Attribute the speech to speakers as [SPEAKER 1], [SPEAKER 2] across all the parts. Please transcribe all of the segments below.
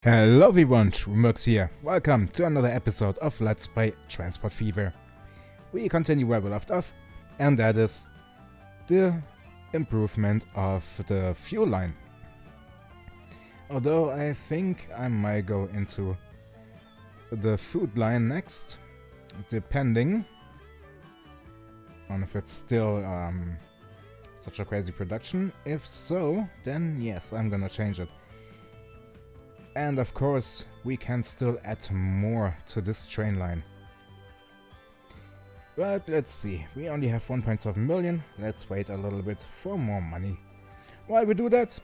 [SPEAKER 1] Hello everyone, Shroomworks here. Welcome to another episode of Let's Play Transport Fever. We continue where we left off, and that is the improvement of the fuel line. Although I think I might go into the food line next, depending on if it's still such a crazy production. If so, then yes, I'm gonna change it. And of course, we can still add more to this train line. But let's see, we only have 1.7 million, let's wait a little bit for more money. While we do that,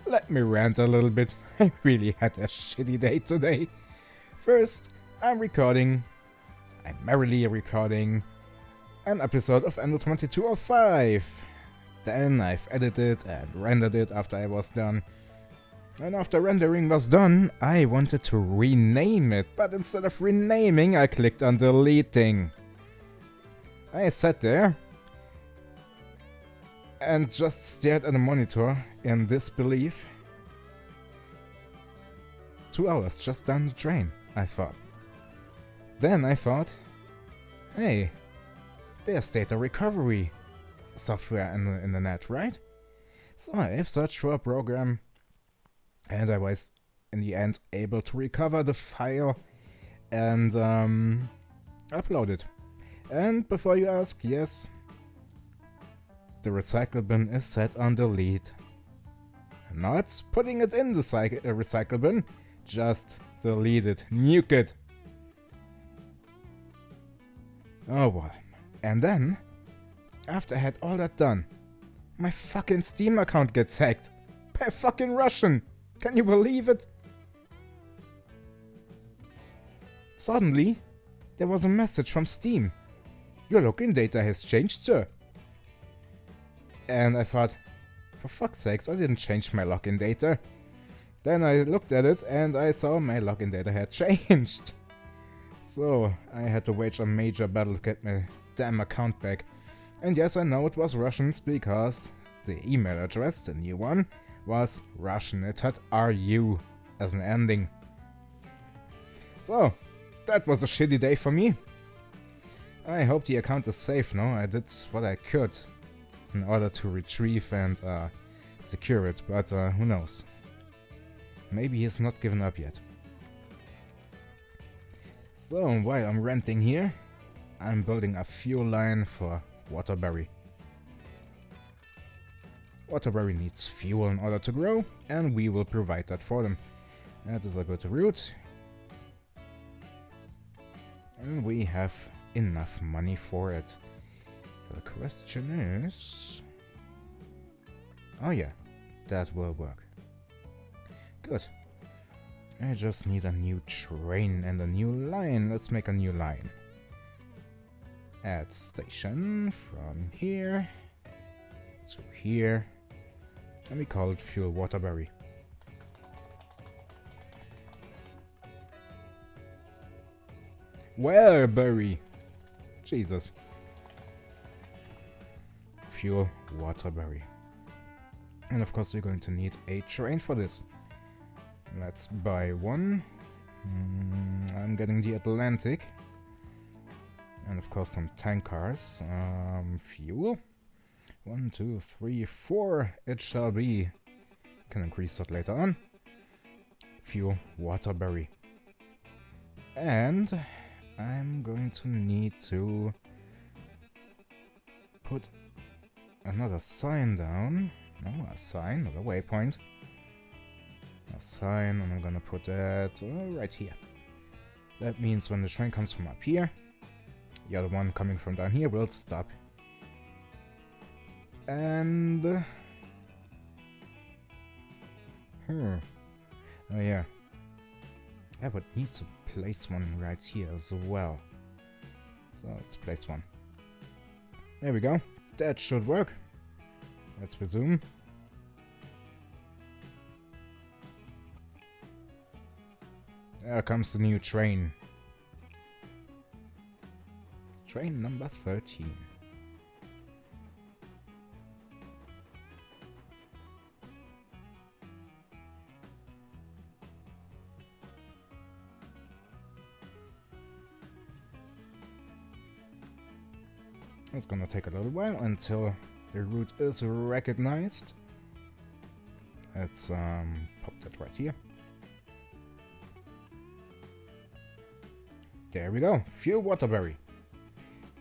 [SPEAKER 1] let me rant a little bit. I really had a shitty day today. First, I'm merrily recording an episode of Endo 2205. Then I've edited and rendered it after I was done. And after rendering was done, I wanted to rename it, but instead of renaming, I clicked on deleting. I sat there and just stared at the monitor in disbelief. 2 hours just down the drain, I thought. Then I thought, hey, there's data recovery software in the net, right? So I've searched for a program. And I was, in the end, able to recover the file and upload it. And before you ask, yes, the recycle bin is set on delete. Not putting it in the recycle bin, just delete it, nuke it. Oh well. And then, after I had all that done, my fucking Steam account gets hacked by a fucking Russian. Can you believe it? Suddenly, there was a message from Steam. Your login data has changed, sir. And I thought, for fuck's sakes, I didn't change my login data. Then I looked at it and I saw my login data had changed. So, I had to wage a major battle to get my damn account back. And yes, I know it was Russians because the email address, the new one, was Russian. It had RU as an ending. So, that was a shitty day for me. I hope the account is safe now. I did what I could in order to retrieve and secure it, but who knows. Maybe he's not given up yet. So, while I'm renting here, I'm building a fuel line for Waterbury. Waterbury needs fuel in order to grow, and we will provide that for them. That is a good route. And we have enough money for it. The question is... oh yeah, that will work. Good. I just need a new train and a new line. Let's make a new line. Add station from here to here. And we call it Fuel Waterbury. Waterbury! Jesus. Fuel Waterbury. And of course we're going to need a train for this. Let's buy one. I'm getting the Atlantic. And of course some tank cars. Fuel. 1, 2, 3, 4 it shall be. Can increase that later on. Fuel Waterbury. And I'm going to need to put another sign down. No, a sign, not a waypoint. A sign, and I'm gonna put that right here. That means when the train comes from up here, the other one coming from down here will stop. And... oh yeah. I would need to place one right here as well. So let's place one. There we go. That should work. Let's resume. There comes the new train. Train number 13. It's gonna take a little while until the route is recognized. Let's pop that right here. There we go. Fuel waterberry.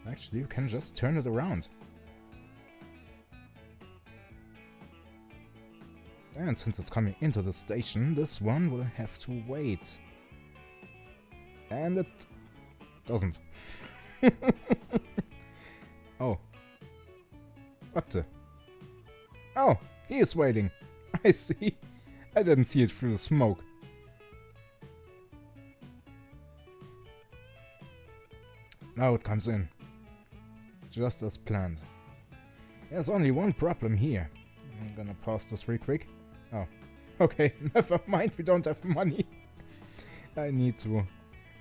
[SPEAKER 1] Actually, you can just turn it around. And since it's coming into the station, this one will have to wait. And it doesn't. Oh. What the? Oh, he is waiting. I see. I didn't see it through the smoke. Now it comes in. Just as planned. There's only one problem here. I'm gonna pause this real quick. Oh, okay, never mind, we don't have money. I need to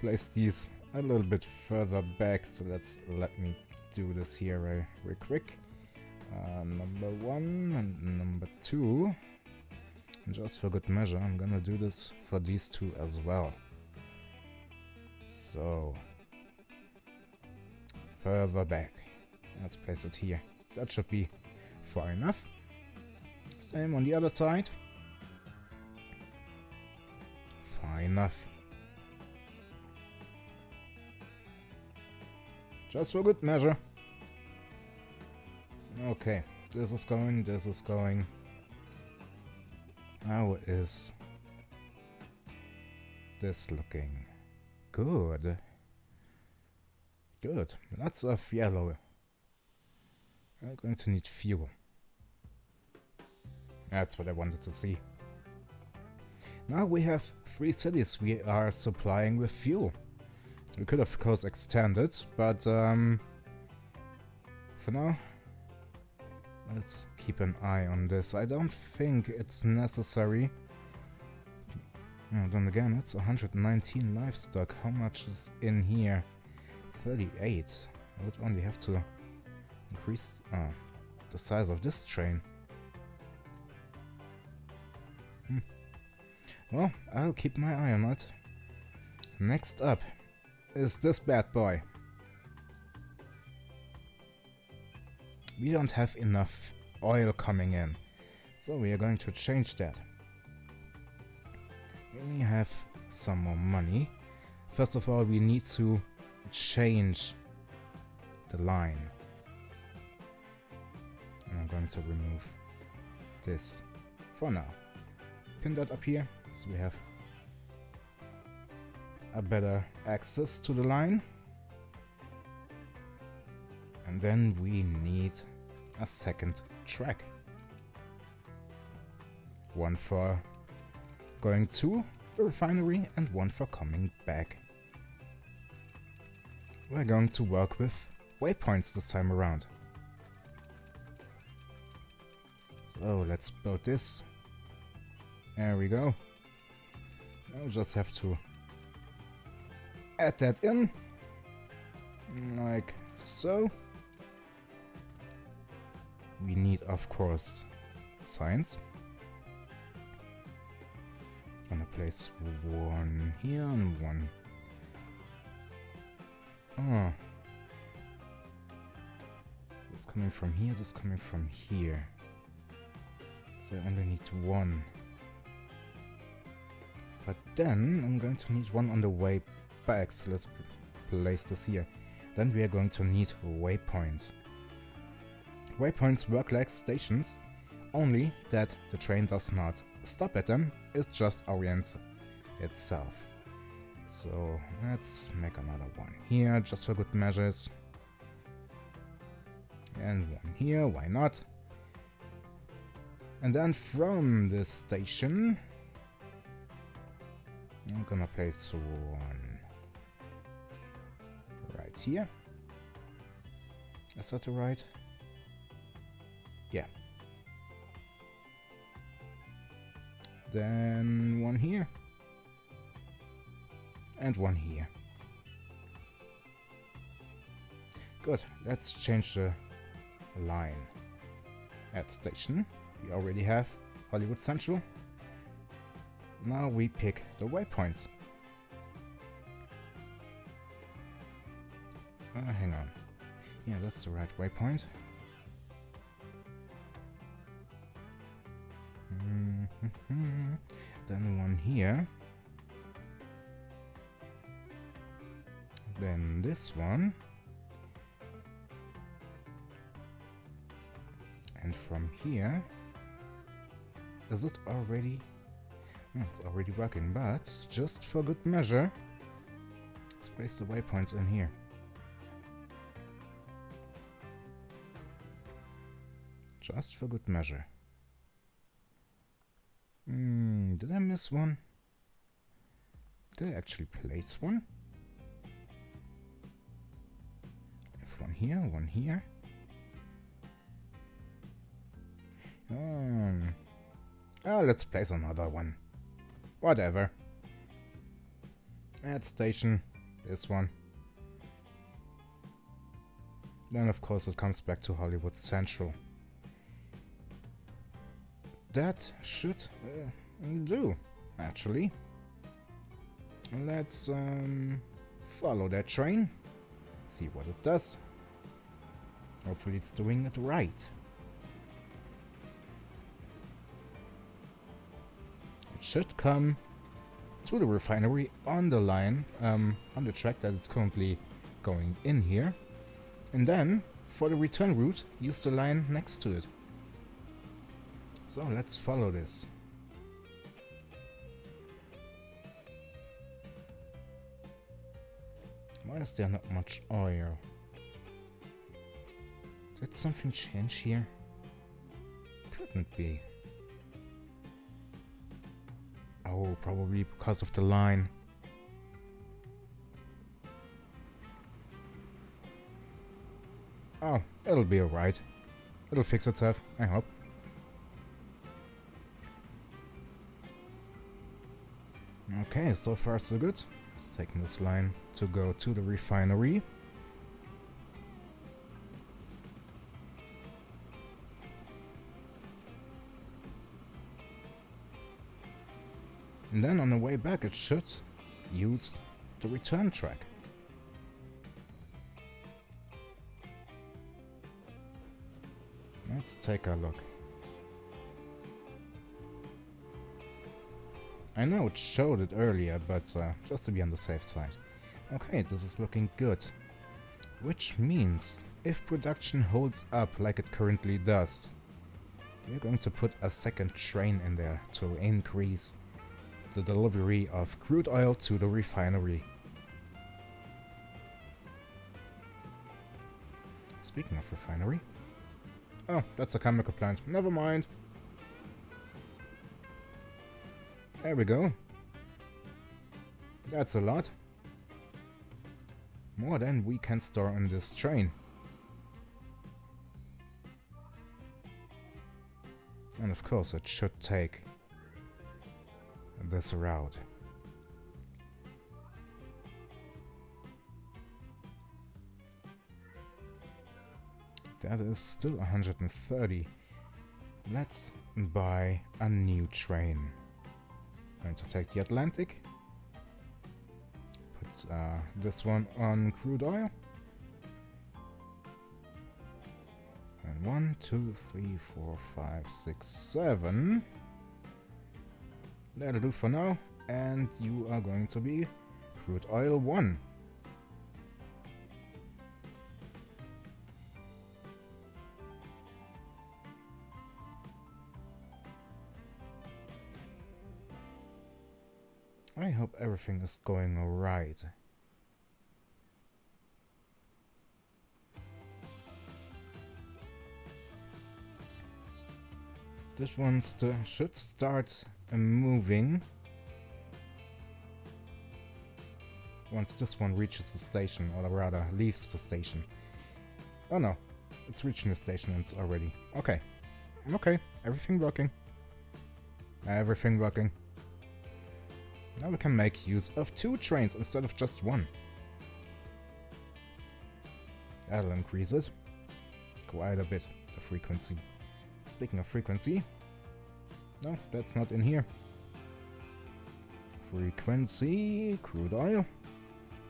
[SPEAKER 1] place these a little bit further back, so let me do this here real quick. Number 1 and number 2. And just for good measure, I'm gonna do this for these two as well. So, further back. Let's place it here. That should be far enough. Same on the other side. Far enough. Just for good measure. Okay, this is going, this is going. How is this looking? Good. Good. Lots of yellow. I'm going to need fuel. That's what I wanted to see. Now we have 3 cities we are supplying with fuel. We could of course extend it, but for now, let's keep an eye on this. I don't think it's necessary. Oh, then again, it's 119 livestock. How much is in here? 38. I would only have to increase the size of this train. Well, I'll keep my eye on it. Next up is this bad boy. We don't have enough oil coming in, so we are going to change that. We have some more money. First of all, we need to change the line. And I'm going to remove this for now. Pin that up here, so we have a better access to the line. And then we need a second track. One for going to the refinery and one for coming back. We're going to work with waypoints this time around. So let's build this. There we go. I'll just have to add that in. Like so. We need, of course, signs. Gonna place one here and one. Oh. This coming from here, this coming from here. So I only need one. But then I'm going to need one on the way back, so let's place this here. Then we are going to need waypoints. Waypoints work like stations, only that the train does not stop at them, it just orients itself. So let's make another one here, just for good measures. And one here, why not? And then from this station, I'm gonna place one right here. Is that right? Yeah. Then one here. And one here. Good. Let's change the line. At station. We already have Hollywood Central. Now we pick the waypoints. Hang on. Yeah, that's the right waypoint. Then one here. Then this one. And from here... Is it already... No, it's already working, but just for good measure, let's place the waypoints in here. Just for good measure. Did I miss one? Did I actually place one? If one here, one here. Let's place another one. Whatever. Add station. This one. Then of course it comes back to Hollywood Central. That should do, actually. Let's follow that train. See what it does. Hopefully it's doing it right. It should come to the refinery on the line, on the track that it's currently going in here. And then, for the return route, use the line next to it. So let's follow this. Why is there not much oil? Did something change here? Couldn't be. Oh, probably because of the line. Oh, it'll be alright. It'll fix itself, I hope. Okay, so far so good. Let's take this line to go to the refinery. And then on the way back it should use the return track. Let's take a look. I know it showed it earlier, but just to be on the safe side. Okay, this is looking good. Which means, if production holds up like it currently does, we're going to put a second train in there to increase the delivery of crude oil to the refinery. Speaking of refinery... Oh, that's a chemical plant. Never mind. There we go. That's a lot. More than we can store on this train. And of course it should take this route. That is still 130. Let's buy a new train. Going to take the Atlantic. Put this one on crude oil. And 1, 2, 3, 4, 5, 6, 7. That'll do for now. And you are going to be crude oil 1. I hope everything is going alright. This one should start moving once this one reaches the station, or rather leaves the station. Oh no, it's reaching the station and it's already... Okay. Okay, everything working. Everything working. Now we can make use of 2 trains instead of just 1. That'll increase it quite a bit, the frequency. Speaking of frequency... No, that's not in here. Frequency... crude oil.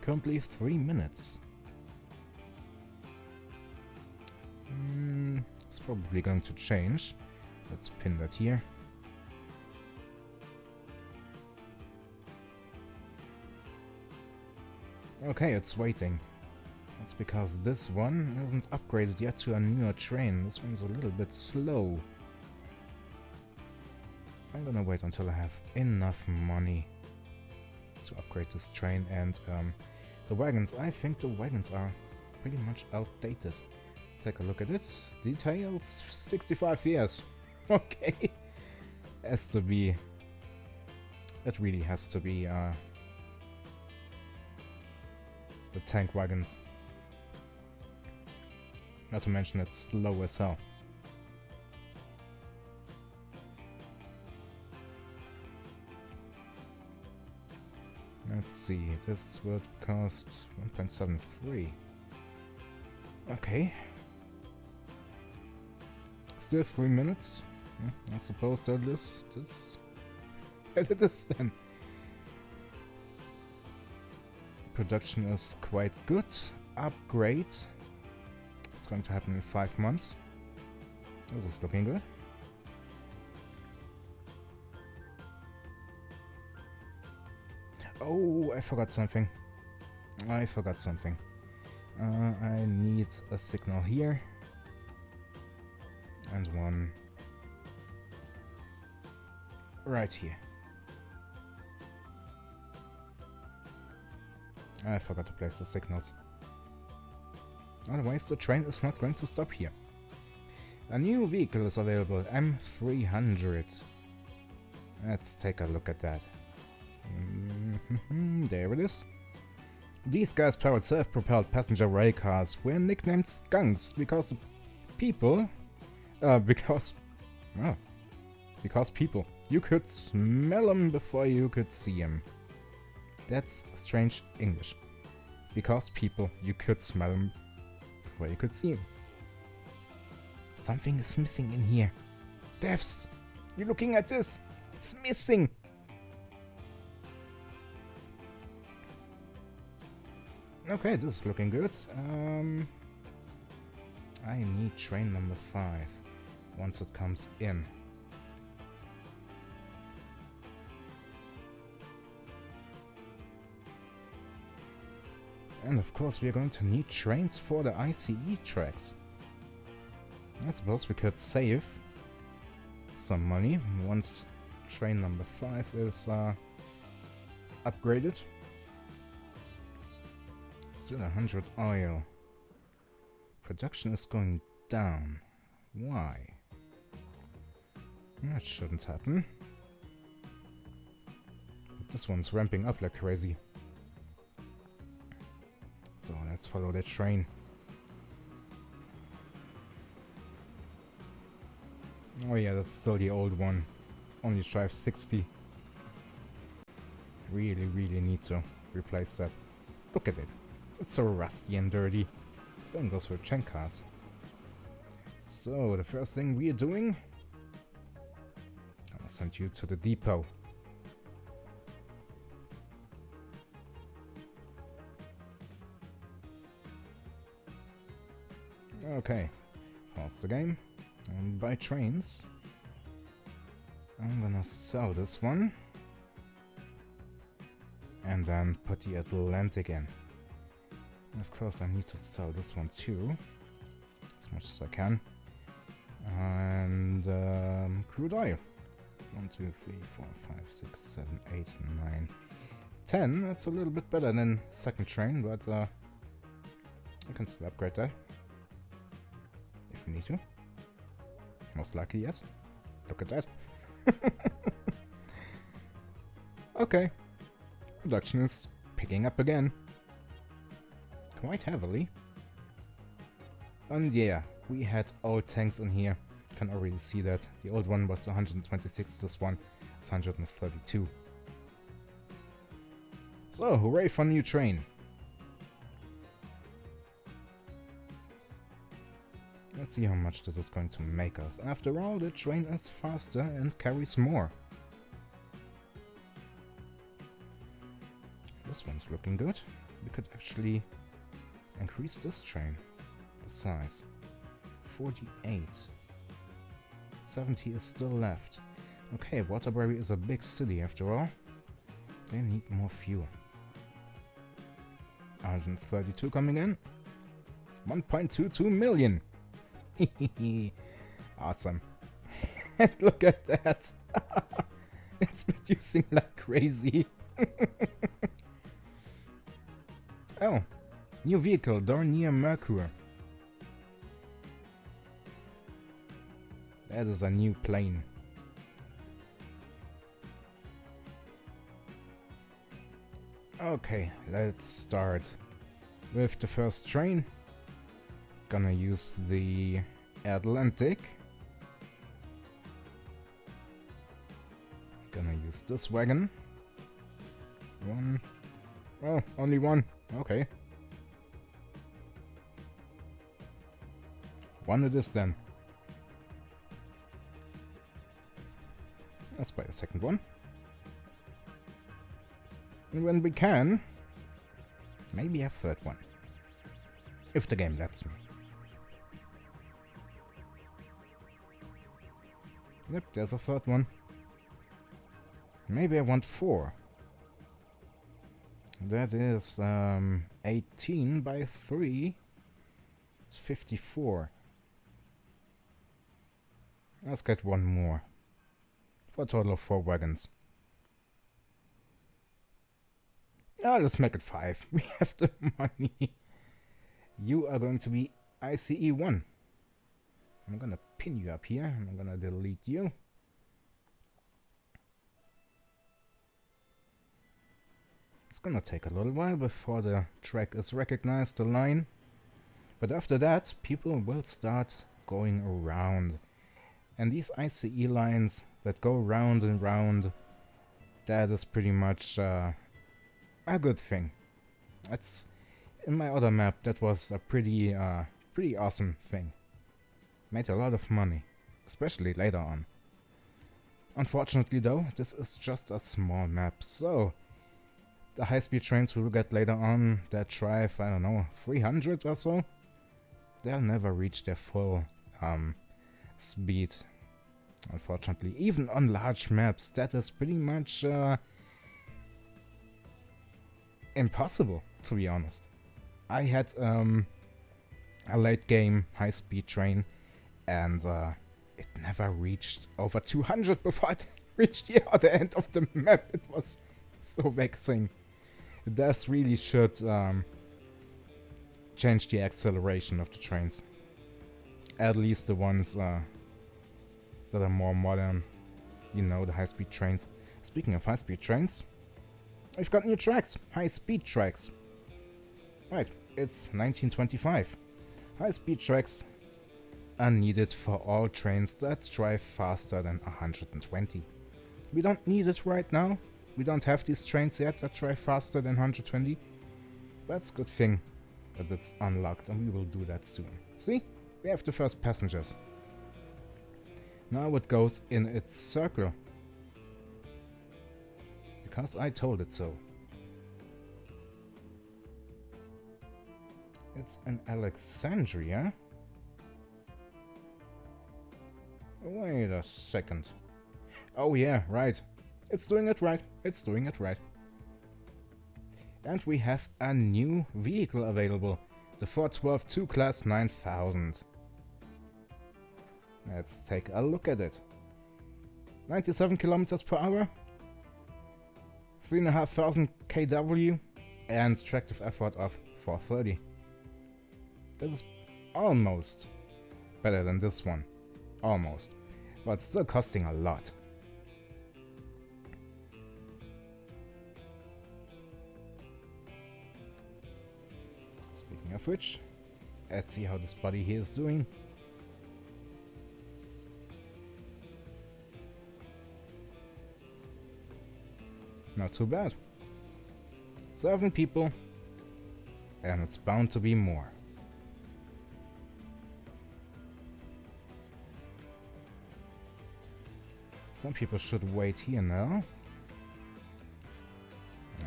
[SPEAKER 1] Currently 3 minutes. It's probably going to change. Let's pin that here. Okay, it's waiting. That's because this one isn't upgraded yet to a newer train. This one's a little bit slow. I'm gonna wait until I have enough money to upgrade this train, and the wagons. I think the wagons are pretty much outdated. Take a look at it. Details 65 years. Okay. Has to be. It really has to be the tank wagons. Not to mention it's slow as hell. Let's see, this would cost 1.73. Okay. Still 3 minutes. I suppose that is this. It is then. Production is quite good. Upgrade. It's going to happen in 5 months. This is looking good. Oh, I forgot something. I need a signal here. And one right here. I forgot to place the signals. Otherwise the train is not going to stop here. A new vehicle is available, M300. Let's take a look at that. There it is. These gas-powered self-propelled passenger rail cars were nicknamed skunks because people... because people. You could smell them before you could see them. That's strange English. Because people, you could smell them before you could see them. Something is missing in here. Devs! You're looking at this! It's missing! Okay, this is looking good. I need train number 5 once it comes in. And of course we are going to need trains for the ICE tracks. I suppose we could save some money once train number 5 is upgraded. Still 100 oil. Production is going down. Why? That shouldn't happen. But this one's ramping up like crazy. So let's follow that train. Oh yeah, that's still the old one. Only drives 60. Really need to replace that. Look at it. It's so rusty and dirty. Same goes for tank cars. So the first thing we are doing, I'll send you to the depot. Okay, pause the game and buy trains. I'm gonna sell this one and then put the Atlantic in. And of course I need to sell this one too, as much as I can. And crude oil. 1, 2, 3, 4, 5, 6, 7, 8, 9, 10. That's a little bit better than second train, but I can still upgrade that if we need to. Most likely, yes. Look at that. Okay. Production is picking up again. Quite heavily. And yeah, we had old tanks in here. Can already see that. The old one was 126, this one is 132. So, hooray for new train. Let's see how much this is going to make us. After all, the train is faster and carries more. This one's looking good. We could actually increase this train, the size. 48. 70 is still left. Okay, Waterbury is a big city after all. They need more fuel. 132 coming in. 1.22 million. Awesome. And look at that. It's producing like crazy. Oh, new vehicle, Dornier Mercury. That is a new plane. Okay, let's start with the first train. Gonna use the Atlantic. Gonna use this wagon. One. Oh, only one. Okay. One it is then. Let's buy a second one. And when we can, maybe a third one. If the game lets me. Yep, there's a third one. Maybe I want 4. That is 18 by 3. It's 54. Let's get one more. For a total of 4 wagons. Ah, let's make it 5. We have the money. You are going to be ICE1. I'm gonna pin you up here. I'm gonna delete you. It's gonna take a little while before the track is recognized, the line. But after that, people will start going around. And these ICE lines that go round and round, that is pretty much a good thing. That's in my other map. That was a pretty awesome thing. Made a lot of money, especially later on. Unfortunately, though, this is just a small map, so the high-speed trains we will get later on that drive, I don't know, 300 or so, they'll never reach their full speed. Unfortunately, even on large maps, that is pretty much impossible, to be honest. I had a late game high-speed train, and it never reached over 200 before it reached the other end of the map. It was so vexing. This really should change the acceleration of the trains. At least the ones that are more modern. You know, the high-speed trains. Speaking of high-speed trains, we've got new tracks. High-speed tracks. Right, it's 1925. High-speed tracks are needed for all trains that drive faster than 120. We don't need it right now. We don't have these trains yet that drive faster than 120. That's a good thing that it's unlocked, and we will do that soon. See? We have the first passengers. Now it goes in its circle. Because I told it so. It's in Alexandria. Wait a second. Oh yeah, right. It's doing it right. It's doing it right. And we have a new vehicle available. The 412 2 Class 9000. Let's take a look at it. 97 kilometers per hour. 3,500 kW. And tractive effort of 430. This is almost better than this one. Almost. But still costing a lot. Speaking of which, let's see how this body here is doing. Not too bad. 7 people. And it's bound to be more. Some people should wait here now.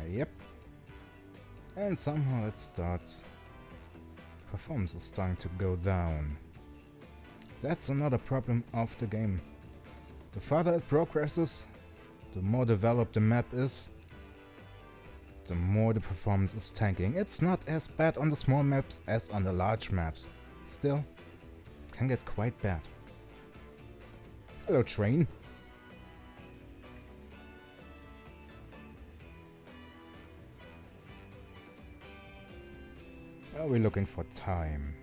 [SPEAKER 1] Yep. And somehow it starts. Performance is starting to go down. That's another problem of the game. The further it progresses, the more developed the map is, the more the performance is tanking. It's not as bad on the small maps as on the large maps. Still, it can get quite bad. Hello, train. Are we looking for time?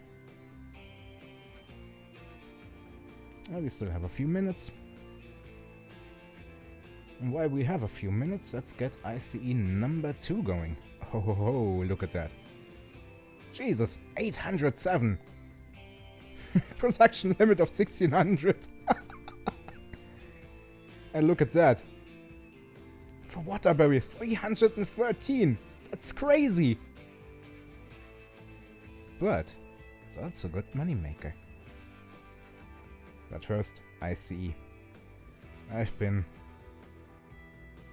[SPEAKER 1] Oh, we still have a few minutes. And while we have a few minutes, let's get ICE number 2 going. Oh, ho, ho, look at that. Jesus, 807! Production limit of 1600! And look at that. For Waterbury, 313! That's crazy! But it's also a good moneymaker. But first, ICE. I've been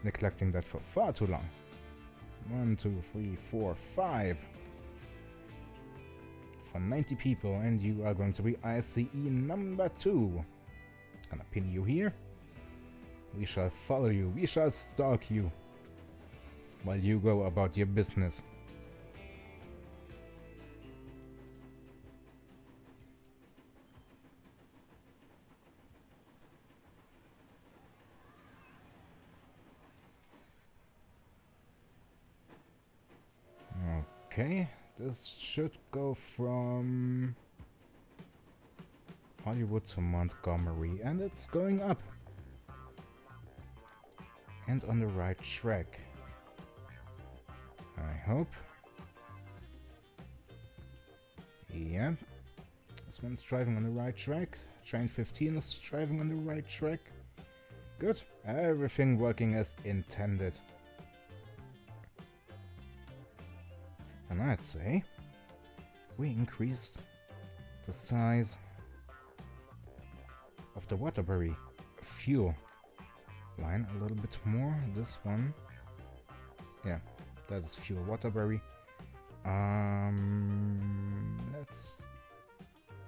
[SPEAKER 1] neglecting that for far too long. 1, 2, 3, 4, 5. For 90 people, and you are going to be ICE number 2. Gonna pin you here. We shall follow you, we shall stalk you, while you go about your business. Okay, this should go from Hollywood to Montgomery, and it's going up. And on the right track. I hope. Yeah. This one's driving on the right track. Train 15 is driving on the right track. Good. Everything working as intended. And I'd say we increased the size of the Waterbury fuel line a little bit more. This one, yeah, that is fuel Waterbury. Let's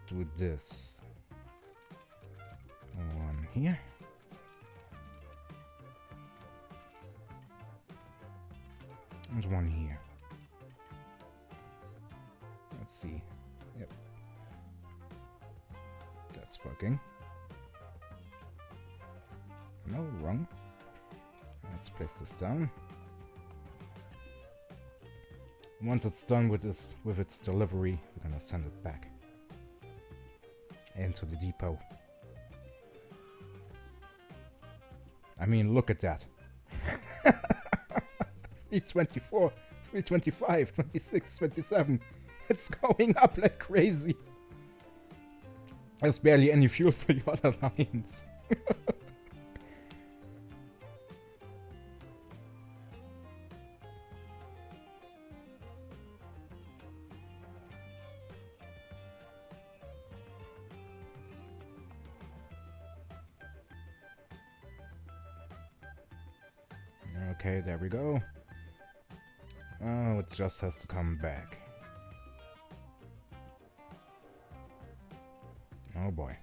[SPEAKER 1] do this. One here. And one here. Let's see. Yep. That's working. No, wrong. Let's place this down. Once it's done with its delivery, we're gonna send it back into the depot. I mean, look at that. 324, 325, 26, 27. It's going up like crazy. There's barely any fuel for your other lines. Okay, there we go. Oh, it just has to come back. Oh boy.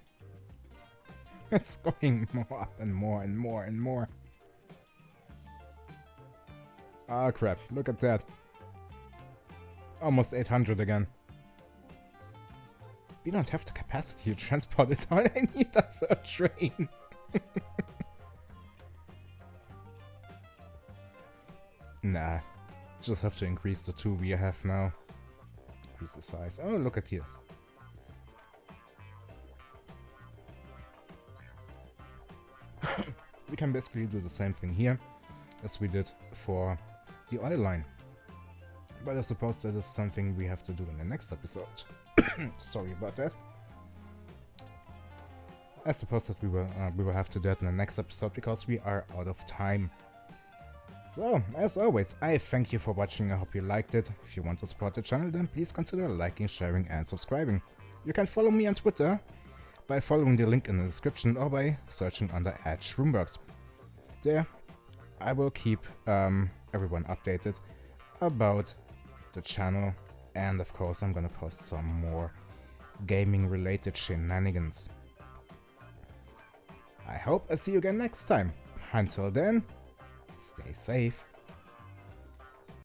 [SPEAKER 1] It's going more and more and more and more. Ah, crap. Look at that. Almost 800 again. We don't have the capacity to transport it all. I need a third train. Nah. Just have to increase the 2 we have now. Increase the size. Oh, look at here. We can basically do the same thing here as we did for the oil line. But I suppose that is something we have to do in the next episode. Sorry about that. I suppose that we will have to do that in the next episode because we are out of time. So, as always, I thank you for watching. I hope you liked it. If you want to support the channel, then please consider liking, sharing and subscribing. You can follow me on Twitter by following the link in the description or by searching under @Shroomworks. There, I will keep everyone updated about the channel, and of course I'm gonna post some more gaming related shenanigans. I hope I see you again next time. Until then, stay safe.